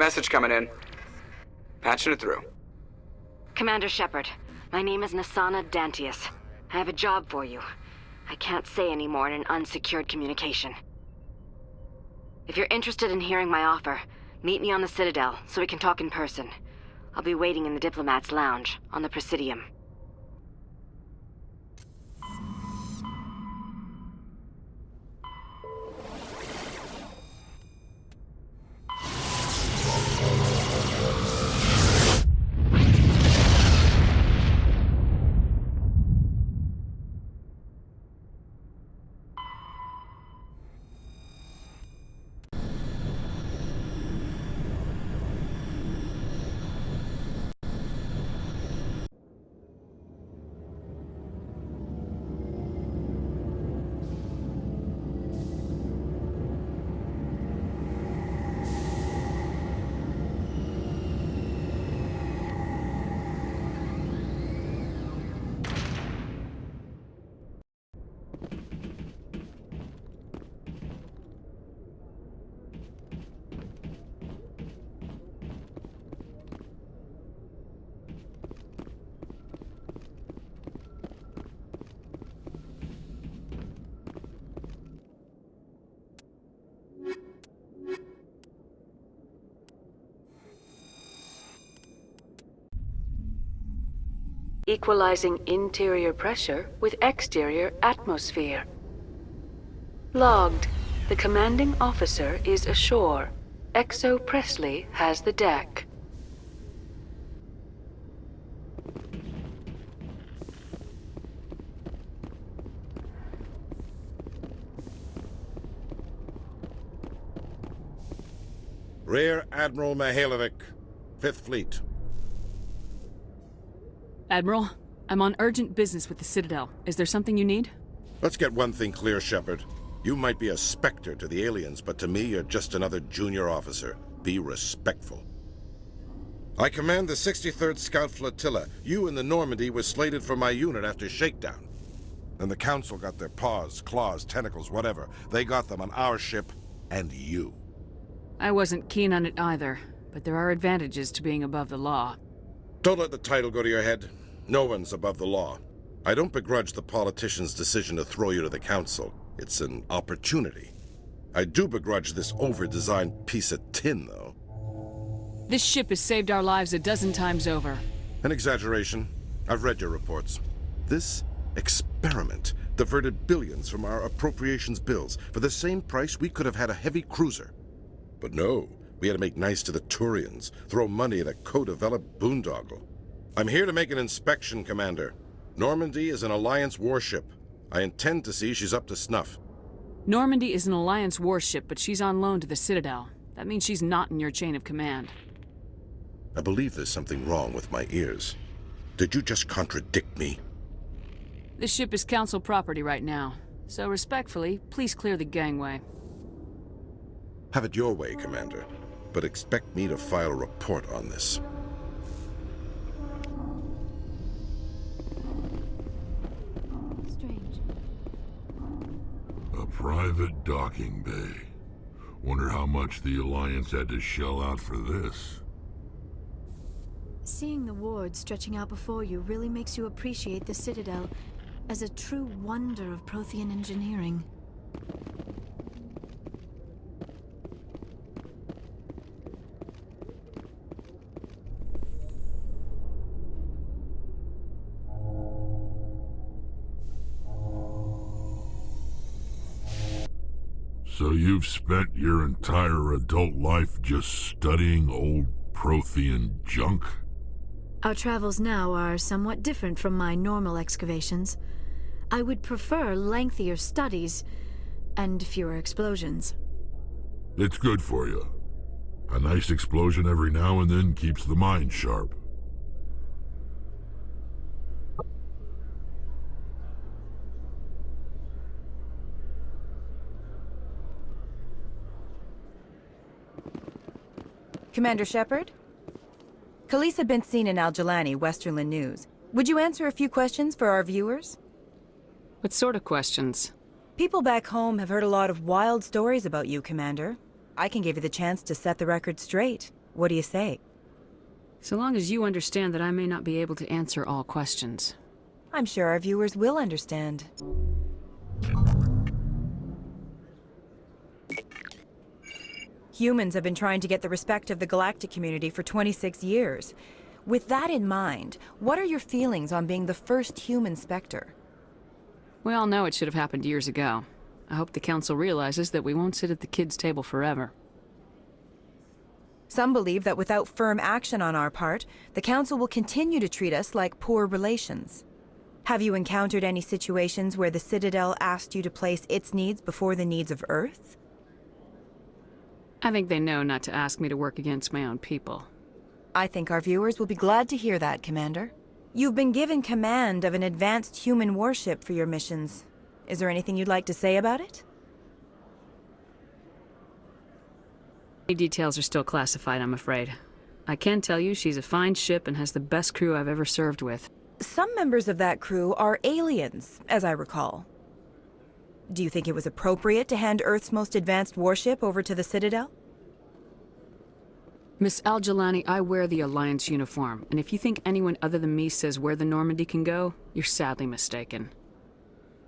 Message coming in. Patching it through. Commander Shepard, my name is Nasana Dantius. I have a job for you. I can't say any more in an unsecured communication. If you're interested in hearing my offer, meet me on the Citadel so we can talk in person. I'll be waiting in the Diplomat's Lounge on the Presidium. Equalizing interior pressure with exterior atmosphere. Logged. The commanding officer is ashore. Exo Presley has the deck. Rear Admiral Mihailovic, 5th Fleet. Admiral, I'm on urgent business with the Citadel. Is there something you need? Let's get one thing clear, Shepard. You might be a specter to the aliens, but to me, you're just another junior officer. Be respectful. I command the 63rd Scout Flotilla. You and the Normandy were slated for my unit after shakedown. Then the Council got their paws, claws, tentacles, whatever. They got them on our ship, and you. I wasn't keen on it either, but there are advantages to being above the law. Don't let the title go to your head. No one's above the law. I don't begrudge the politician's decision to throw you to the Council. It's an opportunity. I do begrudge this over-designed piece of tin, though. This ship has saved our lives a dozen times over. An exaggeration. I've read your reports. This experiment diverted billions from our appropriations bills. For the same price, we could have had a heavy cruiser. But no. We had to make nice to the Turians, throw money at a co-developed boondoggle. I'm here to make an inspection, Commander. Normandy is an Alliance warship. I intend to see she's up to snuff. Normandy is an Alliance warship, but she's on loan to the Citadel. That means she's not in your chain of command. I believe there's something wrong with my ears. Did you just contradict me? This ship is Council property right now, so respectfully, please clear the gangway. Have it your way, Commander. But expect me to file a report on this. Strange. A private docking bay. Wonder how much the Alliance had to shell out for this. Seeing the ward stretching out before you really makes you appreciate the Citadel as a true wonder of Prothean engineering. So you've spent your entire adult life just studying old Prothean junk? Our travels now are somewhat different from my normal excavations. I would prefer lengthier studies and fewer explosions. It's good for you. A nice explosion every now and then keeps the mind sharp. Commander Shepard? Khaleesa been seen in Al-Jalani, Westerland News. Would you answer a few questions for our viewers? What sort of questions? People back home have heard a lot of wild stories about you, Commander. I can give you the chance to set the record straight. What do you say? So long as you understand that I may not be able to answer all questions. I'm sure our viewers will understand. Humans have been trying to get the respect of the galactic community for 26 years. With that in mind, what are your feelings on being the first human Spectre? We all know it should have happened years ago. I hope the Council realizes that we won't sit at the kids' table forever. Some believe that without firm action on our part, the Council will continue to treat us like poor relations. Have you encountered any situations where the Citadel asked you to place its needs before the needs of Earth? I think they know not to ask me to work against my own people. I think our viewers will be glad to hear that, Commander. You've been given command of an advanced human warship for your missions. Is there anything you'd like to say about it? Any details are still classified, I'm afraid. I can tell you she's a fine ship and has the best crew I've ever served with. Some members of that crew are aliens, as I recall. Do you think it was appropriate to hand Earth's most advanced warship over to the Citadel? Miss Al-Jalani, I wear the Alliance uniform, and if you think anyone other than me says where the Normandy can go, you're sadly mistaken.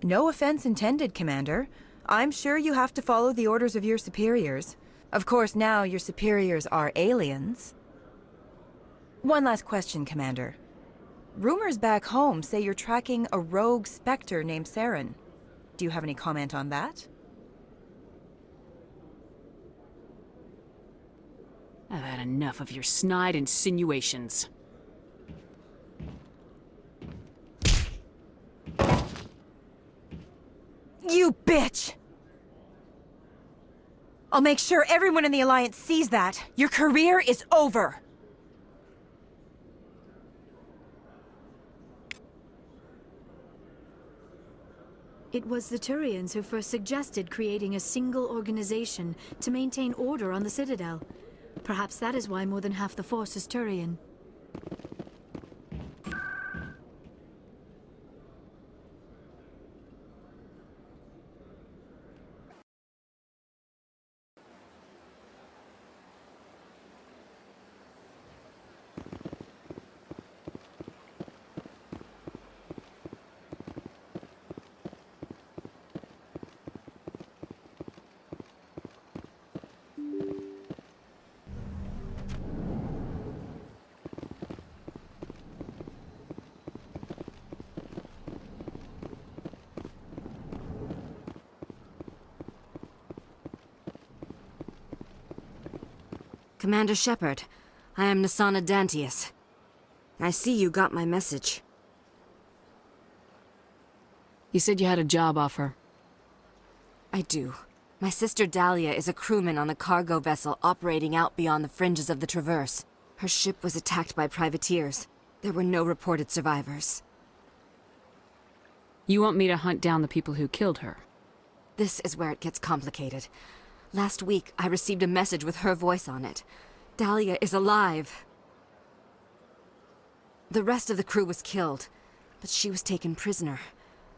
No offense intended, Commander. I'm sure you have to follow the orders of your superiors. Of course, now your superiors are aliens. One last question, Commander. Rumors back home say you're tracking a rogue Spectre named Saren. Do you have any comment on that? I've had enough of your snide insinuations. You bitch! I'll make sure everyone in the Alliance sees that. Your career is over! It was the Turians who first suggested creating a single organization to maintain order on the Citadel. Perhaps that is why more than half the force is Turian. Commander Shepard, I am Nasana Dantius. I see you got my message. You said you had a job offer. I do. My sister Dahlia is a crewman on a cargo vessel operating out beyond the fringes of the Traverse. Her ship was attacked by privateers. There were no reported survivors. You want me to hunt down the people who killed her? This is where it gets complicated. Last week, I received a message with her voice on it. Dahlia is alive. The rest of the crew was killed, but she was taken prisoner.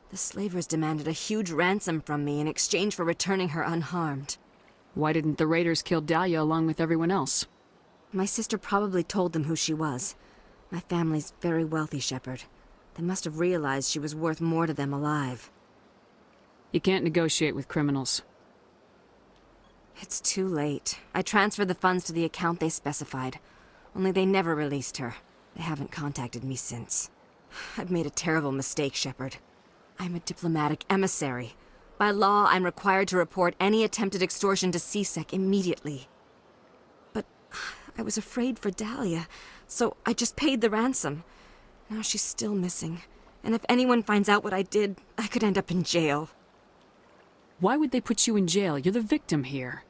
The slavers demanded a huge ransom from me in exchange for returning her unharmed. Why didn't the raiders kill Dahlia along with everyone else? My sister probably told them who she was. My family's very wealthy, Shepard. They must have realized she was worth more to them alive. You can't negotiate with criminals. It's too late. I transferred the funds to the account they specified. Only they never released her. They haven't contacted me since. I've made a terrible mistake, Shepard. I'm a diplomatic emissary. By law, I'm required to report any attempted extortion to CSEC immediately. But I was afraid for Dahlia, so I just paid the ransom. Now she's still missing. And if anyone finds out what I did, I could end up in jail. Why would they put you in jail? You're the victim here.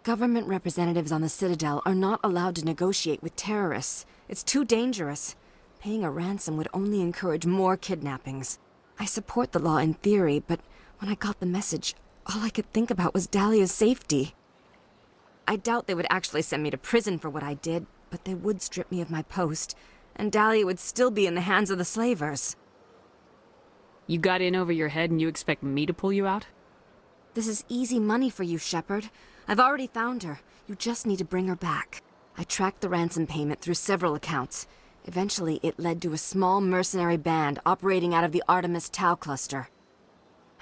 Government representatives on the Citadel are not allowed to negotiate with terrorists. It's too dangerous. Paying a ransom would only encourage more kidnappings. I support the law in theory, but when I got the message, all I could think about was Dahlia's safety. I doubt they would actually send me to prison for what I did, but they would strip me of my post, and Dahlia would still be in the hands of the slavers. You got in over your head and you expect me to pull you out? This is easy money for you, Shepard. I've already found her. You just need to bring her back. I tracked the ransom payment through several accounts. Eventually, it led to a small mercenary band operating out of the Artemis Tau cluster.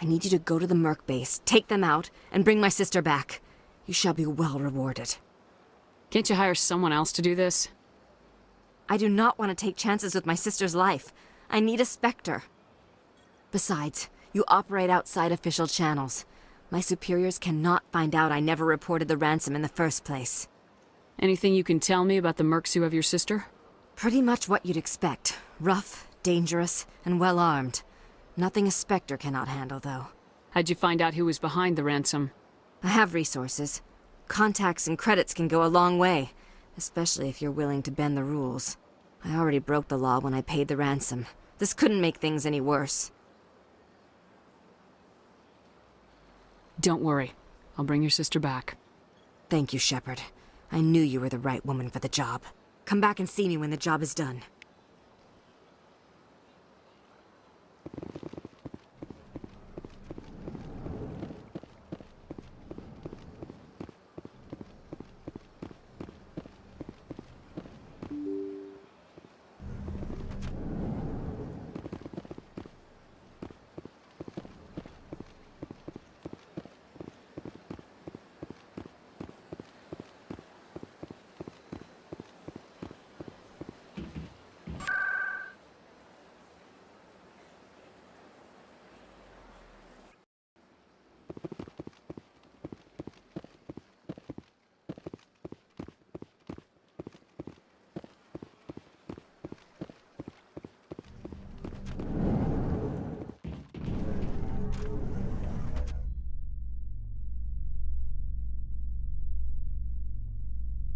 I need you to go to the Merc base, take them out, and bring my sister back. You shall be well rewarded. Can't you hire someone else to do this? I do not want to take chances with my sister's life. I need a Spectre. Besides, you operate outside official channels. My superiors cannot find out I never reported the ransom in the first place. Anything you can tell me about the mercs who have your sister? Pretty much what you'd expect. Rough, dangerous, and well-armed. Nothing a Spectre cannot handle, though. How'd you find out who was behind the ransom? I have resources. Contacts and credits can go a long way, especially if you're willing to bend the rules. I already broke the law when I paid the ransom. This couldn't make things any worse. Don't worry. I'll bring your sister back. Thank you, Shepard. I knew you were the right woman for the job. Come back and see me when the job is done.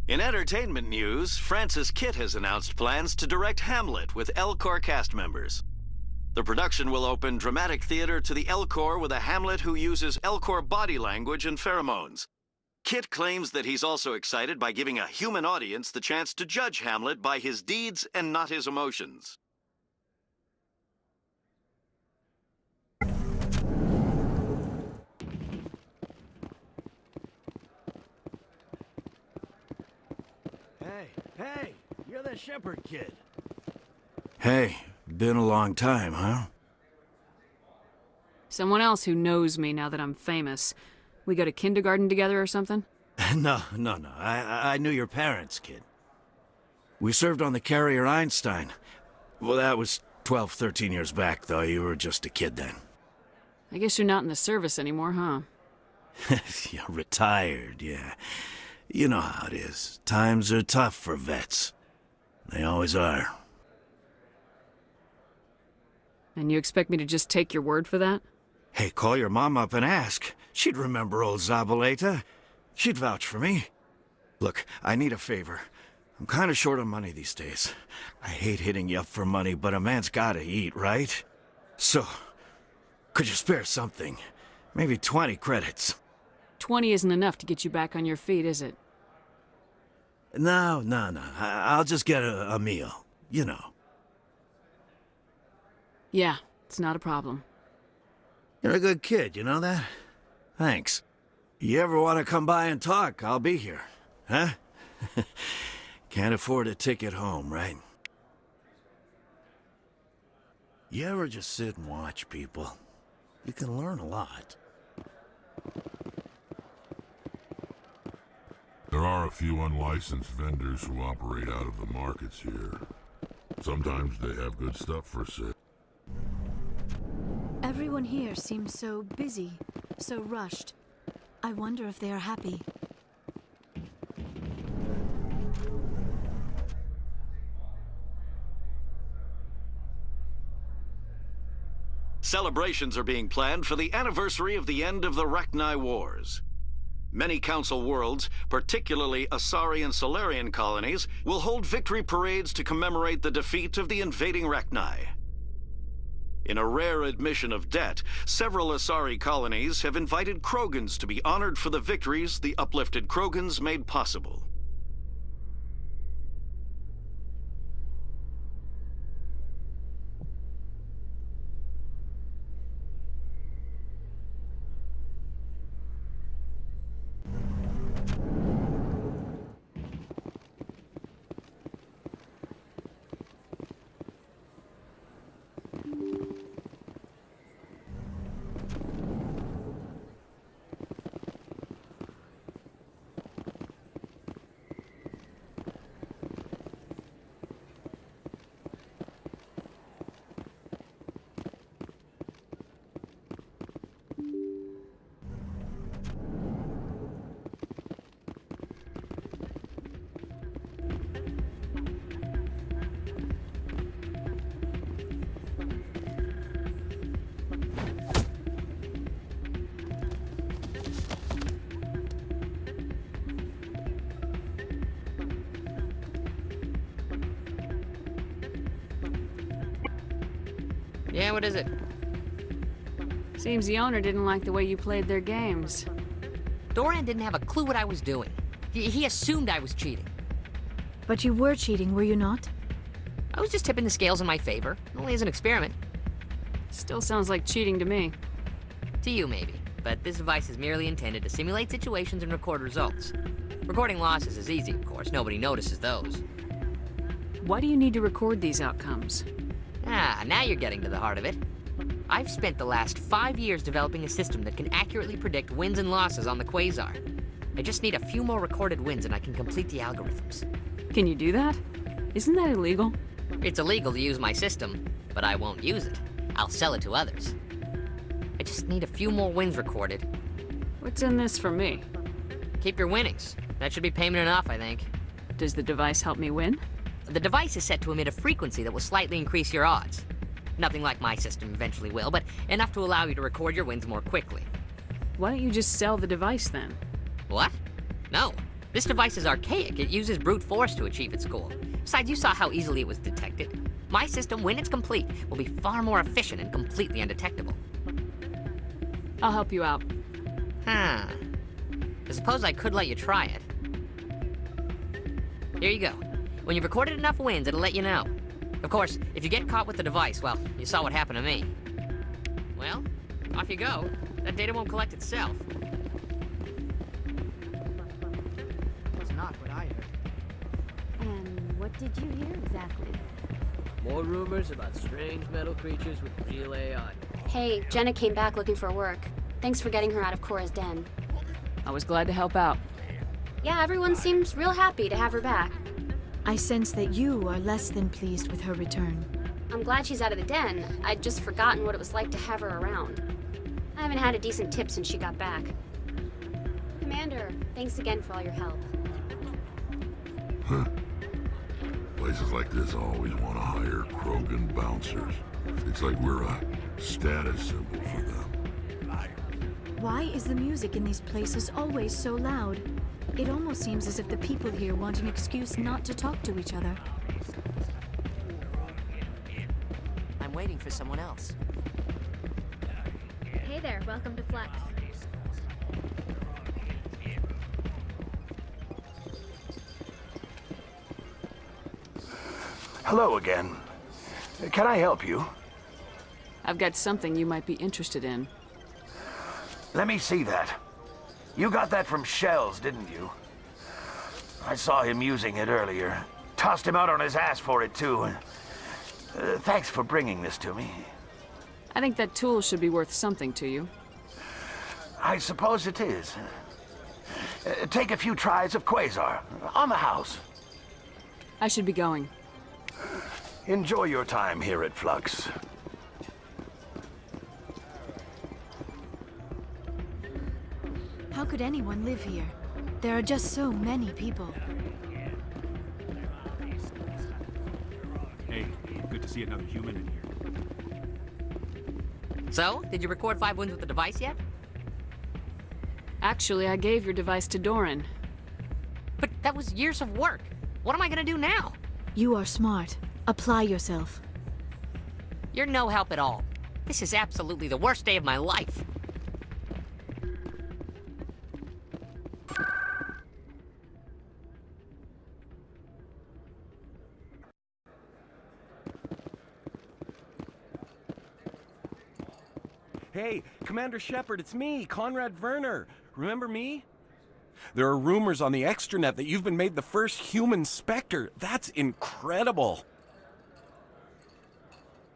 In entertainment news, Francis Kitt has announced plans to direct Hamlet with L-Corps cast members. The production will open dramatic theater to the L-Corps with a Hamlet who uses L-Corps body language and pheromones. Kitt claims that he's also excited by giving a human audience the chance to judge Hamlet by his deeds and not his emotions. Hey, you're the Shepard kid. Hey, been a long time, huh? Someone else who knows me now that I'm famous. We go to kindergarten together or something? No. I knew your parents, kid. We served on the carrier Einstein. Well, that was 12, 13 years back, though. You were just a kid then. I guess you're not in the service anymore, huh? You're retired, yeah. You know how it is. Times are tough for vets. They always are. And you expect me to just take your word for that? Hey, call your mom up and ask. She'd remember old Zabaleta. She'd vouch for me. Look, I need a favor. I'm kind of short on money these days. I hate hitting you up for money, but a man's gotta eat, right? So, could you spare something? Maybe 20 credits. 20 isn't enough to get you back on your feet, is it? No. I'll just get a meal, you know. Yeah, it's not a problem. You're a good kid, you know that? Thanks. You ever want to come by and talk, I'll be here. Huh? Can't afford a ticket home, right? You ever just sit and watch people? You can learn a lot. There are a few unlicensed vendors who operate out of the markets here. Sometimes they have good stuff for sale. Everyone here seems so busy, so rushed. I wonder if they are happy. Celebrations are being planned for the anniversary of the end of the Rachni Wars. Many Council worlds, particularly Asari and Solarian colonies, will hold victory parades to commemorate the defeat of the invading Rachni. In a rare admission of debt, several Asari colonies have invited Krogans to be honored for the victories the uplifted Krogans made possible. Yeah, what is it? Seems the owner didn't like the way you played their games. Doran didn't have a clue what I was doing. He assumed I was cheating. But you were cheating, were you not? I was just tipping the scales in my favor, only as an experiment. Still sounds like cheating to me. To you, maybe. But this device is merely intended to simulate situations and record results. Recording losses is easy, of course. Nobody notices those. Why do you need to record these outcomes? Ah, now you're getting to the heart of it. I've spent the last 5 years developing a system that can accurately predict wins and losses on the Quasar. I just need a few more recorded wins and I can complete the algorithms. Can you do that? Isn't that illegal? It's illegal to use my system, but I won't use it. I'll sell it to others. I just need a few more wins recorded. What's in this for me? Keep your winnings. That should be payment enough, I think. Does the device help me win? The device is set to emit a frequency that will slightly increase your odds. Nothing like my system eventually will, but enough to allow you to record your wins more quickly. Why don't you just sell the device then? What? No. This device is archaic. It uses brute force to achieve its goal. Besides, you saw how easily it was detected. My system, when it's complete, will be far more efficient and completely undetectable. I'll help you out. Huh. I suppose I could let you try it. Here you go. When you've recorded enough wins, it'll let you know. Of course, if you get caught with the device, well, you saw what happened to me. Well, off you go. That data won't collect itself. That's not what I heard. And what did you hear exactly? More rumors about strange metal creatures with real AI. Hey, Jenna came back looking for work. Thanks for getting her out of Cora's den. I was glad to help out. Yeah, everyone seems real happy to have her back. I sense that you are less than pleased with her return. I'm glad she's out of the den. I'd just forgotten what it was like to have her around. I haven't had a decent tip since she got back. Commander, thanks again for all your help. Huh. Places like this always want to hire Krogan bouncers. It's like we're a status symbol for them. Why is the music in these places always so loud? It almost seems as if the people here want an excuse not to talk to each other. I'm waiting for someone else. Hey there, welcome to Flex. Hello again. Can I help you? I've got something you might be interested in. Let me see that. You got that from Shells, didn't you? I saw him using it earlier. Tossed him out on his ass for it, too. Thanks for bringing this to me. I think that tool should be worth something to you. I suppose it is. Take a few tries of Quasar. On the house. I should be going. Enjoy your time here at Flux. How could anyone live here? There are just so many people. Hey, good to see another human in here. So, did you record 5 wins with the device yet? Actually, I gave your device to Doran. But that was years of work. What am I gonna do now? You are smart. Apply yourself. You're no help at all. This is absolutely the worst day of my life. Hey, Commander Shepard, it's me, Conrad Werner. Remember me? There are rumors on the extranet that you've been made the first human Spectre. That's incredible.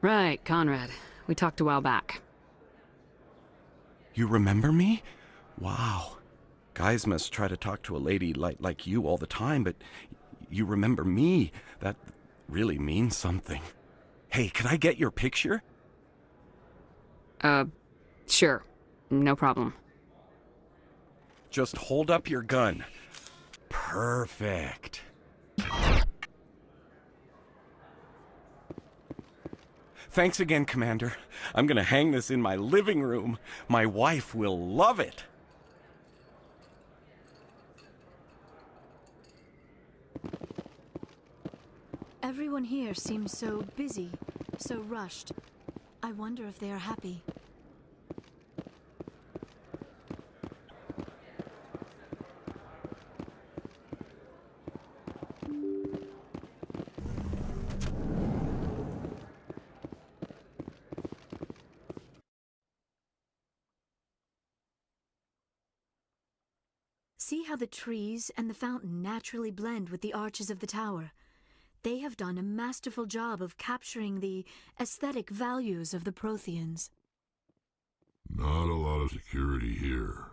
Right, Conrad. We talked a while back. You remember me? Wow. Guys must try to talk to a lady like you all the time, but you remember me. That really means something. Hey, can I get your picture? Sure. No problem. Just hold up your gun. Perfect. Thanks again, Commander. I'm gonna hang this in my living room. My wife will love it. Everyone here seems so busy, so rushed. I wonder if they are happy. See how the trees and the fountain naturally blend with the arches of the tower. They have done a masterful job of capturing the aesthetic values of the Protheans. Not a lot of security here.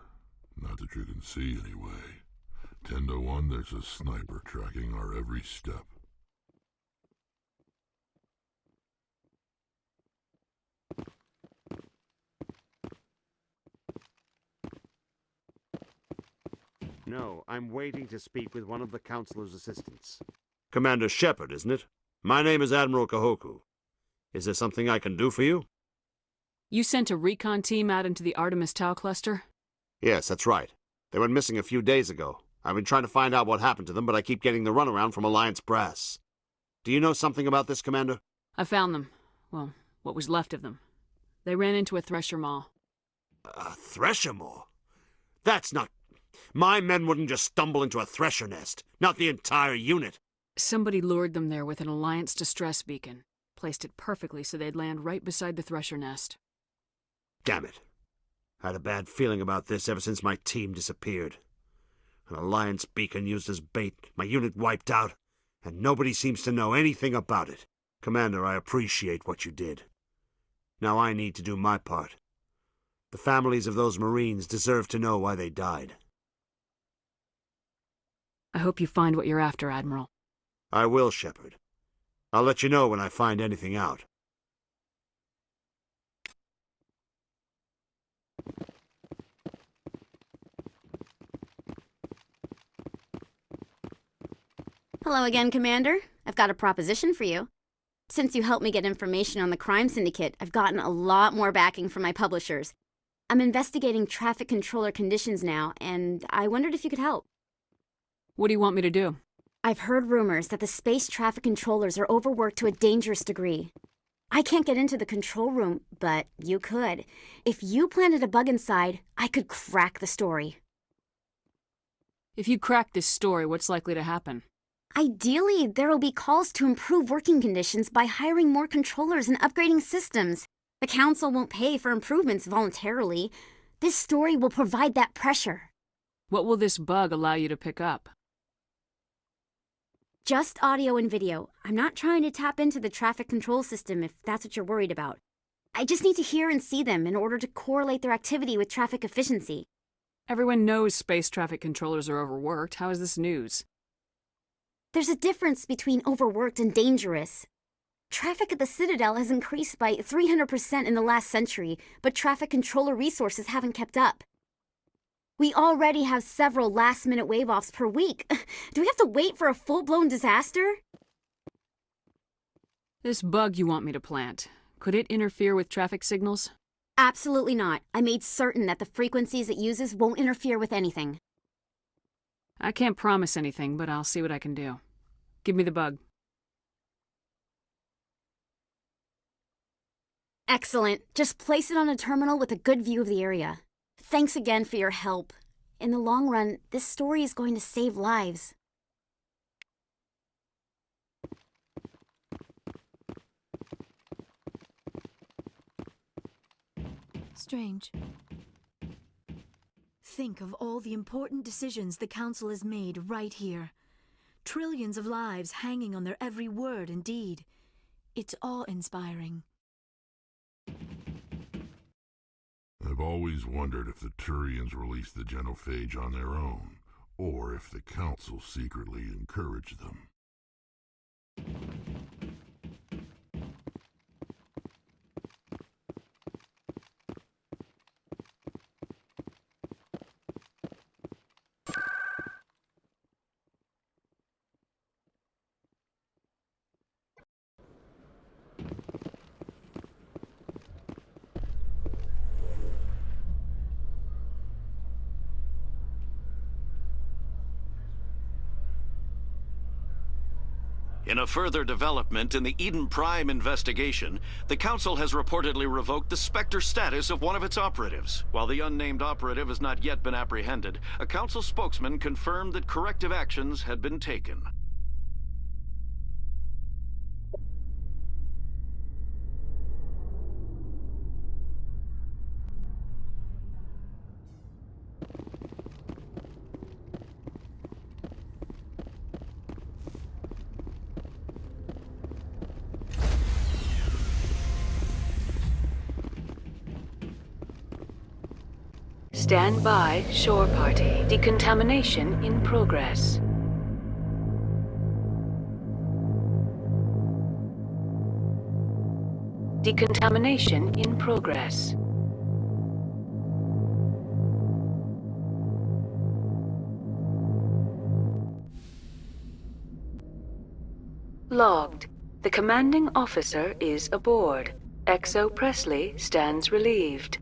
Not that you can see, anyway. 10 to 1, there's a sniper tracking our every step. No, I'm waiting to speak with one of the Councilor's assistants. Commander Shepard, isn't it? My name is Admiral Kahuku. Is there something I can do for you? You sent a recon team out into the Artemis Tau cluster? Yes, that's right. They went missing a few days ago. I've been trying to find out what happened to them, but I keep getting the runaround from Alliance brass. Do you know something about this, Commander? I found them. Well, what was left of them. They ran into a thresher maw. A thresher maw? That's not... My men wouldn't just stumble into a thresher nest. Not the entire unit. Somebody lured them there with an Alliance distress beacon. Placed it perfectly so they'd land right beside the thresher nest. Damn it. I had a bad feeling about this ever since my team disappeared. An Alliance beacon used as bait, my unit wiped out, and nobody seems to know anything about it. Commander, I appreciate what you did. Now I need to do my part. The families of those Marines deserve to know why they died. I hope you find what you're after, Admiral. I will, Shepard. I'll let you know when I find anything out. Hello again, Commander. I've got a proposition for you. Since you helped me get information on the crime syndicate, I've gotten a lot more backing from my publishers. I'm investigating traffic controller conditions now, and I wondered if you could help. What do you want me to do? I've heard rumors that the space traffic controllers are overworked to a dangerous degree. I can't get into the control room, but you could. If you planted a bug inside, I could crack the story. If you crack this story, what's likely to happen? Ideally, there will be calls to improve working conditions by hiring more controllers and upgrading systems. The Council won't pay for improvements voluntarily. This story will provide that pressure. What will this bug allow you to pick up? Just audio and video. I'm not trying to tap into the traffic control system if that's what you're worried about. I just need to hear and see them in order to correlate their activity with traffic efficiency. Everyone knows space traffic controllers are overworked. How is this news? There's a difference between overworked and dangerous. Traffic at the Citadel has increased by 300% in the last century, but traffic controller resources haven't kept up. We already have several last-minute wave-offs per week. Do we have to wait for a full-blown disaster? This bug you want me to plant, could it interfere with traffic signals? Absolutely not. I made certain that the frequencies it uses won't interfere with anything. I can't promise anything, but I'll see what I can do. Give me the bug. Excellent. Just place it on a terminal with a good view of the area. Thanks again for your help. In the long run, this story is going to save lives. Strange. Think of all the important decisions the Council has made right here. Trillions of lives hanging on their every word and deed. It's awe-inspiring. I've always wondered if the Turians released the genophage on their own, or if the Council secretly encouraged them. In a further development in the Eden Prime investigation, the Council has reportedly revoked the Spectre status of one of its operatives. While the unnamed operative has not yet been apprehended, a Council spokesman confirmed that corrective actions had been taken. Stand by, shore party. Decontamination in progress. Decontamination in progress. Logged. The commanding officer is aboard. XO Presley stands relieved.